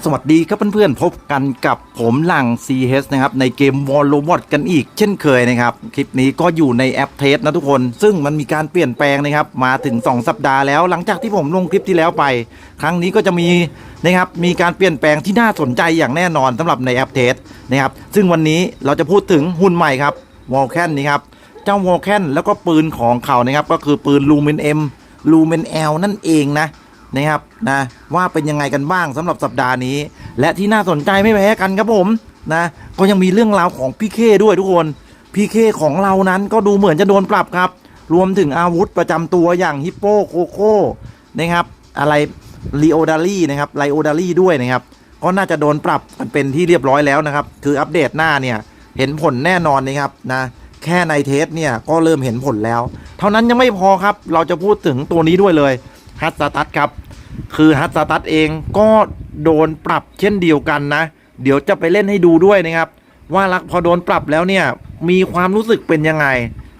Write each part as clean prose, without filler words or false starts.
สวัสดีครับเพื่อนๆพบกันกับผมหลัง CS นะครับในเกม War Robot กันอีกเช่นเคยนะครับคลิปนี้ก็อยู่ในแอปเทสนะทุกคนซึ่งมันมีการเปลี่ยนแปลงนะครับมาถึง2สัปดาห์แล้วหลังจากที่ผมลงคลิปที่แล้วไปครั้งนี้ก็จะมีนะครับมีการเปลี่ยนแปลงที่น่าสนใจอย่างแน่นอนสำหรับในแอปเทสนะครับซึ่งวันนี้เราจะพูดถึงหุ่นใหม่ครับ Vulcan นี่ครับเจ้า Vulcan แล้วก็ปืนของเขานะครับก็คือปืน Lumen M Lumen L นั่นเองนะครับว่าเป็นยังไงกันบ้างสำหรับสัปดาห์นี้และที่น่าสนใจไม่แพ้กันครับผมก็ยังมีเรื่องราวของพี่เคด้วยทุกคนพี่เคของเรานั้นก็ดูเหมือนจะโดนปรับครับรวมถึงอาวุธประจำตัวอย่างฮิปโปโคโค่นะครับอะไรลีโอดารี่นะครับไลโอดารี่ด้วยนะครับก็น่าจะโดนปรับกันเป็นที่เรียบร้อยแล้วนะครับคืออัปเดตหน้าเนี่ยเห็นผลแน่นอนนะครับแค่ในเทสเนี่ยก็เริ่มเห็นผลแล้วเท่านั้นยังไม่พอครับเราจะพูดถึงตัวนี้ด้วยเลยฮัตสตัสครับคือฮัตสตัสเองก็โดนปรับเช่นเดียวกันนะเดี๋ยวจะไปเล่นให้ดูด้วยนะครับว่าพอโดนปรับแล้วเนี่ยมีความรู้สึกเป็นยังไง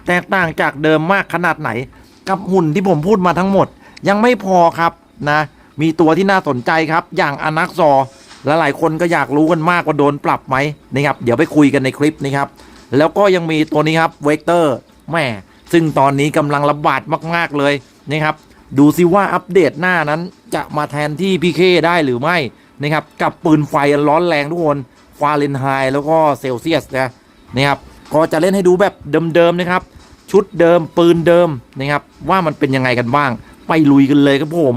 แตกต่างจากเดิมมากขนาดไหนกับหุ่นที่ผมพูดมาทั้งหมดยังไม่พอครับมีตัวที่น่าสนใจครับอย่างอนักซอและหลายคนก็อยากรู้กันมากว่าโดนปรับไหมนะครับเดี๋ยวไปคุยกันในคลิปนะครับแล้วก็ยังมีตัวนี้ครับเวกเตอร์แม่ซึ่งตอนนี้กำลังระบาดมากๆเลยนะครับดูซิว่าอัปเดตหน้านั้นจะมาแทนที่พีเคได้หรือไม่นะครับกับปืนไฟร้อนแรงทุกคนฟาเรนไฮต์แล้วก็เซลเซียสนะครับก็จะเล่นให้ดูแบบเดิมๆนะครับชุดเดิมปืนเดิมนะครับว่ามันเป็นยังไงกันบ้างไปลุยกันเลยครับผม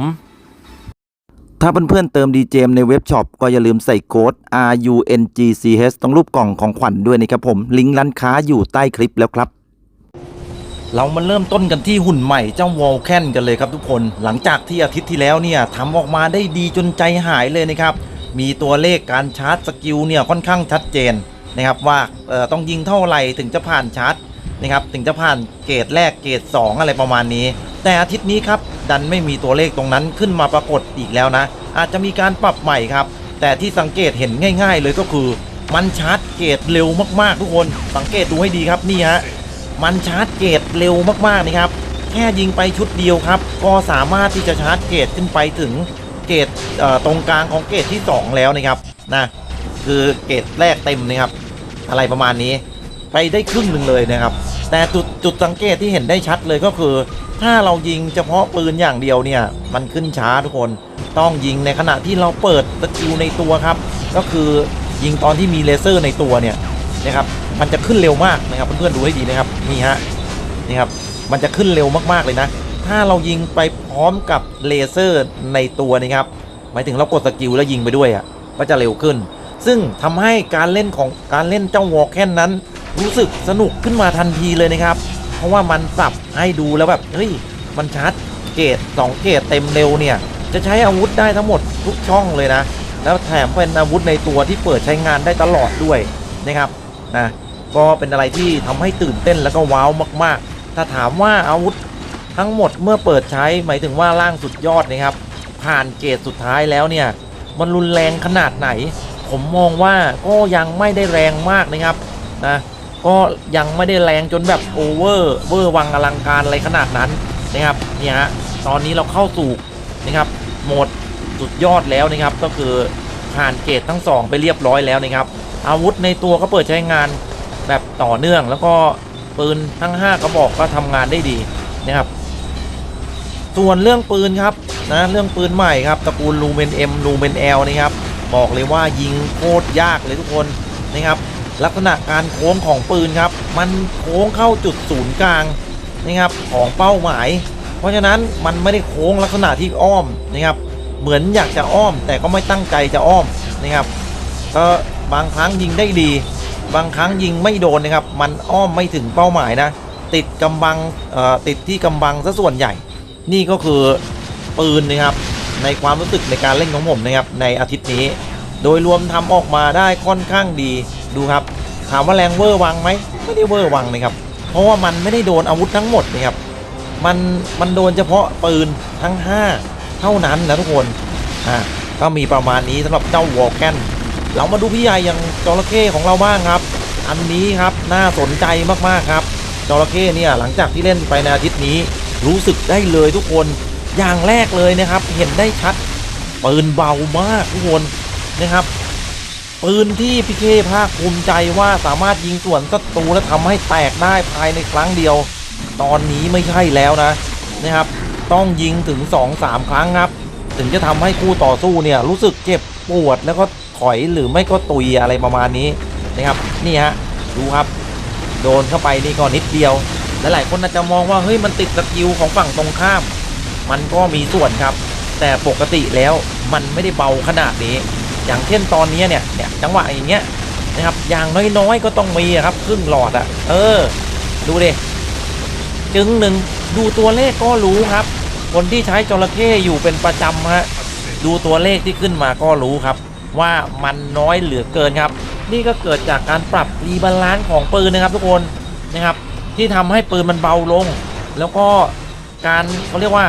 ถ้าเพื่อนๆเติมดีเจมในเว็บช็อปก็อย่าลืมใส่โค้ด RUNGCH ตรงรูปกล่องของขวัญด้วยนะครับผมลิงก์ร้านค้าอยู่ใต้คลิปแล้วครับเรามาเริ่มต้นกันที่หุ่นใหม่เจ้า Vulcan กันเลยครับทุกคนหลังจากที่อาทิตย์ที่แล้วเนี่ยทำออกมาได้ดีจนใจหายเลยนะครับมีตัวเลขการชาร์จสกิลเนี่ยค่อนข้างชัดเจนนะครับว่าต้องยิงเท่าไหร่ถึงจะผ่านชาร์จนะครับถึงจะผ่านเกรดแรกเกรด2อะไรประมาณนี้แต่อาทิตย์นี้ครับดันไม่มีตัวเลขตรงนั้นขึ้นมาปรากฏอีกแล้วนะอาจจะมีการปรับใหม่ครับแต่ที่สังเกตเห็นง่ายๆเลยก็คือมันชาร์จเกรดเร็วมากๆทุกคนสังเกตดูให้ดีครับนี่ฮะมันชาร์จเกรดเร็วมากๆนะครับแค่ยิงไปชุดเดียวครับก็สามารถที่จะชาร์จเกรดขึ้นไปถึงเกรดตรงกลางของเกรดที่2แล้วนะครับคือเกรดแรกเต็มนะครับอะไรประมาณนี้ไปได้ครึ่งหนึ่งเลยนะครับแต่จุดสังเกตที่เห็นได้ชัดเลยก็คือถ้าเรายิงเฉพาะปืนอย่างเดียวเนี่ยมันขึ้นช้าทุกคนต้องยิงในขณะที่เราเปิดสกิลในตัวครับก็คือยิงตอนที่มีเลเซอร์ในตัวเนี่ยนะครับมันจะขึ้นเร็วมากนะครับเพื่อนๆดูให้ดีนะครับนี่ครับมันจะขึ้นเร็วมากๆเลยนะถ้าเรายิงไปพร้อมกับเลเซอร์ในตัวนะครับหมายถึงเรากดสกิลแล้วยิงไปด้วยก็จะเร็วขึ้นซึ่งทำให้การเล่นเจ้าวอลแคนนั้นรู้สึกสนุกขึ้นมาทันทีเลยนะครับเพราะว่ามันปรับให้ดูแล้วแบบเฮ้ยมันชาร์จเกรด2เกรดเต็มเร็วเนี่ยจะใช้อาวุธได้ทั้งหมดทุกช่องเลยนะแล้วแถมเป็นอาวุธในตัวที่เปิดใช้งานได้ตลอดด้วยนะครับก็เป็นอะไรที่ทำให้ตื่นเต้นแล้วก็ว้าวมากๆถ้าถามว่าอาวุธทั้งหมดเมื่อเปิดใช้หมายถึงว่าร่างสุดยอดนะครับผ่านเกรดสุดท้ายแล้วเนี่ยมันรุนแรงขนาดไหนผมมองว่าก็ยังไม่ได้แรงมากนะครับก็ยังไม่ได้แรงจนแบบโอเวอร์วังอลังการอะไรขนาดนั้นนะครับตอนนี้เราเข้าสู่นะครับโหมดสุดยอดแล้วนะครับก็คือผ่านเกรดทั้ง2ไปเรียบร้อยแล้วนะครับอาวุธในตัวก็เปิดใช้งานแบบต่อเนื่องแล้วก็ปืนทั้ง5กระบอกก็ทำงานได้ดีนะครับส่วนเรื่องปืนครับเรื่องปืนใหม่ครับตระกูล Lumen M Lumen L นะครับบอกเลยว่ายิงโคตรยากเลยทุกคนนะครับลักษณะการโค้งของปืนครับมันโค้งเข้าจุดศูนย์กลางนะครับของเป้าหมายเพราะฉะนั้นมันไม่ได้โค้งลักษณะที่อ้อมนะครับเหมือนอยากจะอ้อมแต่ก็ไม่ตั้งใจจะอ้อมนะครับก็บางครั้งยิงได้ดีบางครั้งยิงไม่โดนนะครับมันอ้อมไม่ถึงเป้าหมายนะติดกำบังติดที่กำบังซะส่วนใหญ่นี่ก็คือปืนนะครับในความรู้สึกในการเล่นของผมนะครับในอาทิตย์นี้โดยรวมทำออกมาได้ค่อนข้างดีดูครับถามว่าแรงเวอร์วังไหมไม่ได้เวอร์วังนะครับเพราะว่ามันไม่ได้โดนอาวุธทั้งหมดนะครับมันโดนเฉพาะปืนทั้ง5เท่านั้นนะทุกคนก็มีประมาณนี้สำหรับเจ้าวอลแคนเรามาดูพี่ใหญ่อย่างจระเข้ของเราบ้างครับอันนี้ครับน่าสนใจมากๆครับจระเข้เนี่ยหลังจากที่เล่นไปในอาทิตย์นี้รู้สึกได้เลยทุกคนอย่างแรกเลยนะครับเห็นได้ชัดปืนเบามากทุกคน นะครับปืนที่พี่เคภาคภูมิใจว่าสามารถยิงสวนศัตรูและทำให้แตกได้ภายในครั้งเดียวตอนนี้ไม่ใช่แล้วนะครับต้องยิงถึง 2-3 ครั้งครับถึงจะทำให้คู่ต่อสู้เนี่ยรู้สึกเจ็บปวดแล้วก็ถอยหรือไม่ก็ตุยอะไรประมาณนี้นะครับนี่ฮะดูครับโดนเข้าไปนี่ก็นิดเดียวหลายๆคนอาจจะมองว่าเฮ้ยมันติดสกิลของฝั่งตรงข้ามมันก็มีส่วนครับแต่ปกติแล้วมันไม่ได้เบาขนาดนี้อย่างเช่นตอนนี้เนี่ยจังหวะอย่างเงี้ยนะครับอย่างน้อยๆก็ต้องมีครับครึ่งหลอดอะดูดิจึงหนึ่งดูตัวเลขก็รู้ครับคนที่ใช้จระเข้อยู่เป็นประจำฮะดูตัวเลขที่ขึ้นมาก็รู้ครับว่ามันน้อยเหลือเกินครับนี่ก็เกิดจากการปรับรีบาลานซ์ของปืนนะครับทุกคนนะครับที่ทำให้ปืนมันเบาลงแล้วก็การเขาเรียกว่า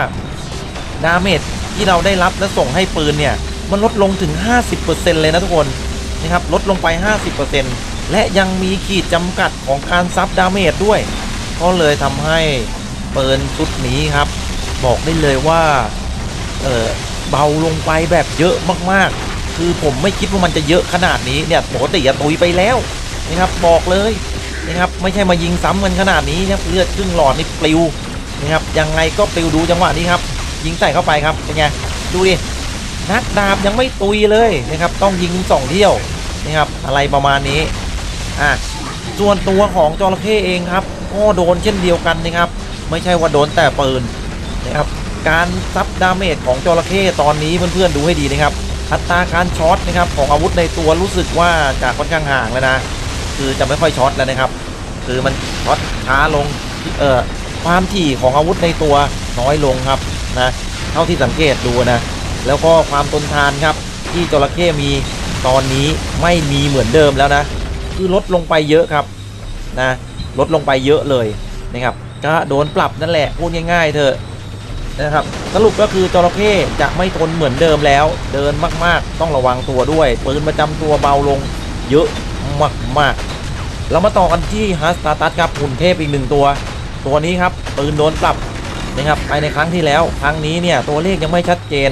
ดาเมจที่เราได้รับและส่งให้ปืนเนี่ยมันลดลงถึง 50% เลยนะทุกคนนะครับลดลงไป 50% และยังมีขีดจำกัดของการซับดาเมจด้วยก็เลยทำให้ปืนชุดนี้ครับบอกได้เลยว่าเบาลงไปแบบเยอะมากๆคือผมไม่คิดว่ามันจะเยอะขนาดนี้เนี่ยปกติจะตุยไปแล้วนะครับบอกเลยนะครับไม่ใช่มายิงซ้ำกันขนาดนี้นะครับเลือดครึ่งหลอดนี่ปลิวนะครับยังไงก็ปลิวดูจังหวะนี้ครับยิงใส่เข้าไปครับเป็นไงดูดินักดาบยังไม่ตุยเลยนะครับต้องยิง2 เที่ยวนะครับอะไรประมาณนี้ส่วนตัวของจระเข้เองครับก็โดนเช่นเดียวกันนะครับไม่ใช่ว่าโดนแต่ปืนนะครับการซับดาเมจของจระเข้ตอนนี้เพื่อนๆดูให้ดีนะครับอัตราการช็อตนะครับของอาวุธในตัวรู้สึกว่าจะค่อนข้างห่างแล้วนะคือจะไม่ค่อยช็อตแล้วนะครับคือมันช็อตช้าลงความถี่ของอาวุธในตัวน้อยลงครับนะเท่าที่สังเกตดูนะแล้วก็ความทนทานครับที่จระเข้มีตอนนี้ไม่มีเหมือนเดิมแล้วนะคือลดลงไปเยอะครับนะลดลงไปเยอะเลยนะครับก็โดนปรับนั่นแหละพูดง่ายๆเถอะนะครับสรุปก็คือจระเข้จะไม่ทนเหมือนเดิมแล้วเดินมากๆต้องระวังตัวด้วยปืนประจำตัวเบาลงเยอะมากๆเรามาต่อกันที่ฮัสตาตัสครับหุ่นเทพอีก1ตัวนี้ครับปืนโดนปรับนะครับไปในครั้งที่แล้วครั้งนี้เนี่ยตัวเลขยังไม่ชัดเจน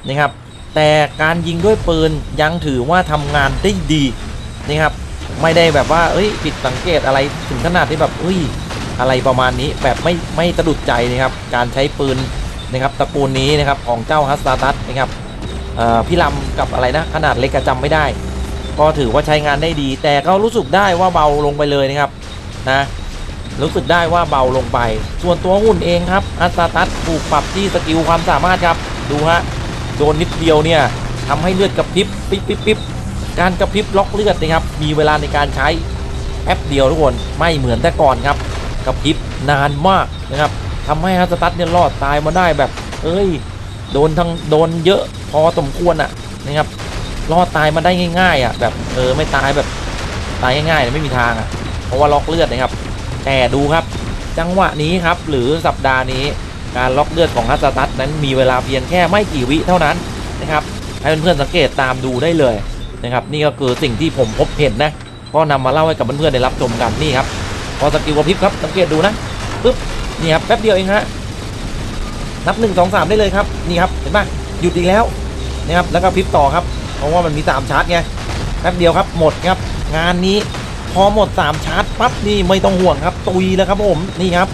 นะครับแต่การยิงด้วยปืนยังถือว่าทำงานได้ดีนะครับไม่ได้แบบว่าผิดสังเกตอะไรถึงขนาดที่แบบอะไรประมาณนี้แบบไม่สะดุดใจนะครับการใช้ปืนนะครับตระกูลนี้นะครับของเจ้าฮัสตาตัสนะครับพี่ลำกับอะไรนะขนาดเล็กจำไม่ได้ก็ถือว่าใช้งานได้ดีแต่ก็รู้สึกได้ว่าเบาลงไปเลยนะครับนะรู้สึกได้ว่าเบาลงไปส่วนตัวหุ่นเองครับฮัสตาตัสถูกปรับที่สกิลความสามารถครับดูฮะโดนนิดเดียวเนี่ยทำให้เลือดกระพริบปิ๊บการกระพริบล็อกเลือดนะครับมีเวลาในการใช้แป๊บเดียวทุกคนไม่เหมือนแต่ก่อนครับกระพริบนานมากนะครับทำให้ฮัสตัสเนี่ยรอดตายมาได้แบบโดนเยอะพอสมควรนะครับรอดตายมาได้ง่ายๆแบบไม่ตายแบบตายง่ายๆไม่มีทางเพราะว่าล็อกเลือดนะครับแต่ดูครับจังหวะนี้ครับหรือสัปดาห์นี้การล็อกเลือดของฮัสตัสนั้นมีเวลาเพียงแค่ไม่กี่วิเท่านั้นนะครับให้เพื่อนๆสังเกตตามดูได้เลยนะครับนี่ก็คือสิ่งที่ผมพบเห็นนะก็นำมาเล่าให้กับเพื่อนๆได้รับชมกันนี่ครับพอสกิลกระพริบครับสังเกตดูนะปึ๊บนี่ครับแป๊บเดียวเองฮะนับ1 2 3ได้เลยครับนี่ครับเห็นป่ะหยุดอีกแล้วนะครับแล้วก็พริบต่อครับเพราะว่ามันมี3ชาร์จไงแป๊บเดียวครับหมดครับงานนี้พอหมด3ชาร์จปั๊บนี่ไม่ต้องห่วงครับตุยแล้วครับผมนี่ครับ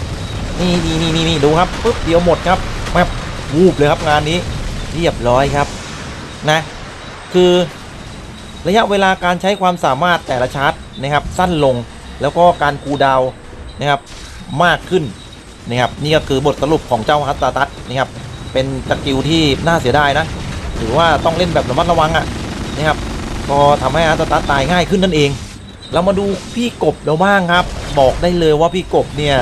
นี่ดูครับปึ๊บเดียวหมดครับแบบวูบเลยครับงานนี้เรียบร้อยครับนะคือระยะเวลาการใช้ความสามารถแต่ละชาร์จนะครับสั้นลงแล้วก็การคูลดาวน์นะครับมากขึ้นนะครับนี่ก็คือบทสรุปของเจ้าฮัสตาตัสนะครับเป็นสกิลที่น่าเสียดายนะถือว่าต้องเล่นแบบระมัดระวังนะครับก็ทำให้ฮัสตาตัสตายง่ายขึ้นนั่นเองเรามาดูพี่กบเราบ้างครับบอกได้เลยว่าพี่กบเนี่ย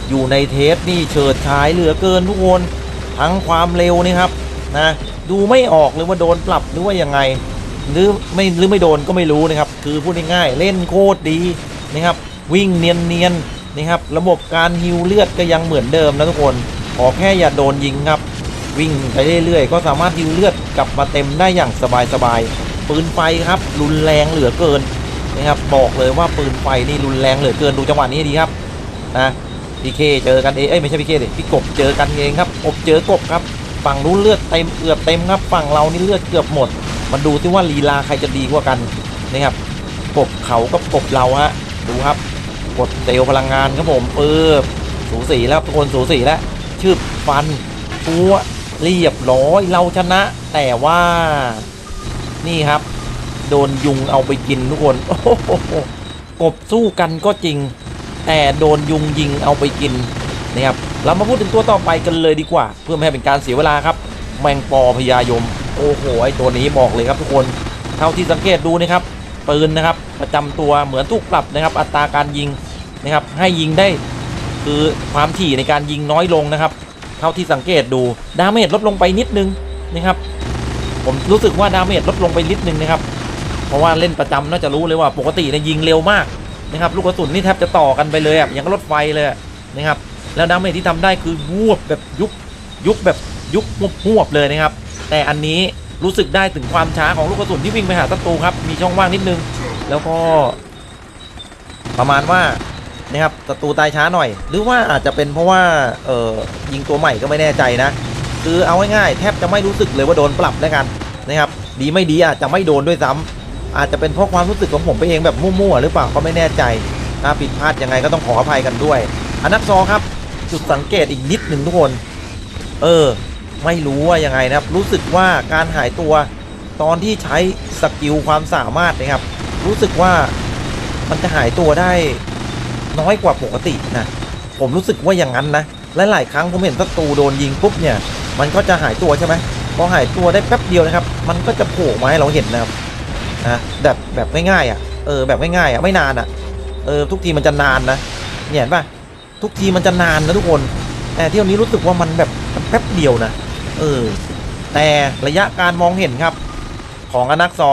อยู่ในเทสนี่เฉิดฉายเหลือเกินทุกคนทั้งความเร็วนี่ครับนะดูไม่ออกเลยว่าโดนปรับหรือว่ายังไงหรือไม่โดนก็ไม่รู้นะครับคือพูดง่ายๆเล่นโคตรดีนะครับวิ่งเนียนนะครับระบบการฮิวเลือดก็ยังเหมือนเดิมนะทุกคนขอแค่อย่าโดนยิงครับวิ่งไปเรื่อยๆก็สามารถฮิวเลือดกลับมาเต็มได้อย่างสบายๆปืนไฟครับรุนแรงเหลือเกินนะครับบอกเลยว่าปืนไฟนี่รุนแรงเหลือเกินดูจังหวะนี้ดีครับนะพี่เคเจอกันเองไม่ใช่พี่เคดิพี่กบเจอกันเองครับกบเจอกบครับฝั่งนู้นเลือดเต็มเกือบเต็มครับฝั่งเรานี่เลือดเกือบหมด มันดูซิว่าลีลาใครจะดีกว่ากันนะครับกบเขากับกบเราฮะดูครับกดเซลล์พลังงานครับผมสูสีแล้วทุกคนสูสีแล้วชืบฟันฟัวเรียบร้อยเราชนะแต่ว่านี่ครับโดนยุงเอาไปกินทุกคนโอ้โหกบสู้กันก็จริงแต่โดนยุงยิงเอาไปกินนะครับเรามาพูดถึงตัวต่อไปกันเลยดีกว่าเพื่อไม่ให้เป็นการเสียเวลาครับแมงปอพญายมโอ้โหไอตัวนี้บอกเลยครับทุกคนเท่าที่สังเกตดูนะครับปืนนะครับประจำตัวเหมือนถูกปรับนะครับอัตราการยิงนะครับให้ยิงได้คือความถี่ในการยิงน้อยลงนะครับเท่าที่สังเกตดูดาเมจลดลงไปนิดนึงนะครับผมรู้สึกว่าดาเมจลดลงไปนิดนึงนะครับเพราะว่าเล่นประจำน่าจะรู้เลยว่าปกติเนี่ยยิงเร็วมากนะครับลูกกระสุนนี่แทบจะต่อกันไปเลยอย่างรถไฟเลยนะครับแล้วดาเมจที่ทำได้คือวูบแบบยุบแบบยุบหวบเลยนะครับแต่อันนี้รู้สึกได้ถึงความช้าของลูกกระสุนที่วิ่งไปหาศัตรูครับมีช่องว่างนิดนึงแล้วก็ประมาณว่านะครับศัตรูตายช้าหน่อยหรือว่าอาจจะเป็นเพราะว่ายิงตัวใหม่ก็ไม่แน่ใจนะคือเอาง่ายๆแทบจะไม่รู้สึกเลยว่าโดนปรับแล้วกันนะครับดีไม่ดีอาจจะไม่โดนด้วยซ้ำอาจจะเป็นเพราะความรู้สึกของผมไปเองแบบมั่วๆหรือเปล่าก็ไม่แน่ใจถ้าผิดพลาดยังไงก็ต้องขออภัยกันด้วยอนักซอครับจุดสังเกตอีกนิดหนึ่งทุกคนไม่รู้ว่ายังไงนะครับรู้สึกว่าการหายตัวตอนที่ใช้สกิลความสามารถนะครับรู้สึกว่ามันจะหายตัวได้น้อยกว่าปกตินะผมรู้สึกว่าอย่างนั้นนะหลายๆครั้งผมเห็นศัตรูโดนยิงปุ๊บเนี่ยมันก็จะหายตัวใช่ไหมพอหายตัวได้แป๊บเดียวนะครับมันก็จะโผล่มาให้เราเห็นนะครับนะแบบง่ายๆแบบง่ายๆไม่นานทุกทีมันจะนานนะเห็นป่ะทุกทีมันจะนานนะทุกคนแต่เที่ยวนี้รู้สึกว่ามันแบบแป๊บเดียวนะแต่ระยะการมองเห็นครับของอนักซอ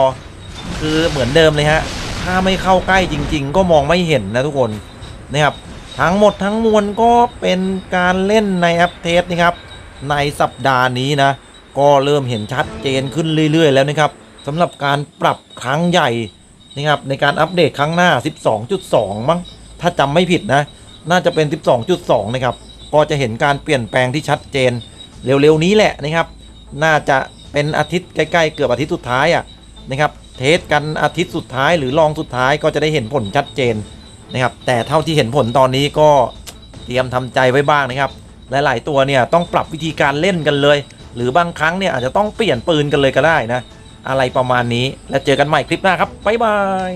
คือเหมือนเดิมเลยฮะถ้าไม่เข้าใกล้จริงๆก็มองไม่เห็นนะทุกคนนะครับทั้งหมดทั้งมวลก็เป็นการเล่นในแอปเทสนะครับในสัปดาห์นี้นะก็เริ่มเห็นชัดเจนขึ้นเรื่อยๆแล้วนะครับสำหรับการปรับครั้งใหญ่นะครับในการอัปเดตครั้งหน้า 12.2 มั้งถ้าจำไม่ผิดนะน่าจะเป็น 12.2 นะครับก็จะเห็นการเปลี่ยนแปลงที่ชัดเจนเร็วๆนี้แหละนะครับน่าจะเป็นอาทิตย์ใกล้ๆเกือบอาทิตย์สุดท้ายนะครับเทสกันอาทิตย์สุดท้ายหรือลองสุดท้ายก็จะได้เห็นผลชัดเจนนะครับแต่เท่าที่เห็นผลตอนนี้ก็เตรียมทำใจไว้บ้างนะครับหลายๆตัวเนี่ยต้องปรับวิธีการเล่นกันเลยหรือบางครั้งเนี่ยอาจจะต้องเปลี่ยนปืนกันเลยก็ได้นะอะไรประมาณนี้แล้วเจอกันใหม่คลิปหน้าครับบ๊ายบาย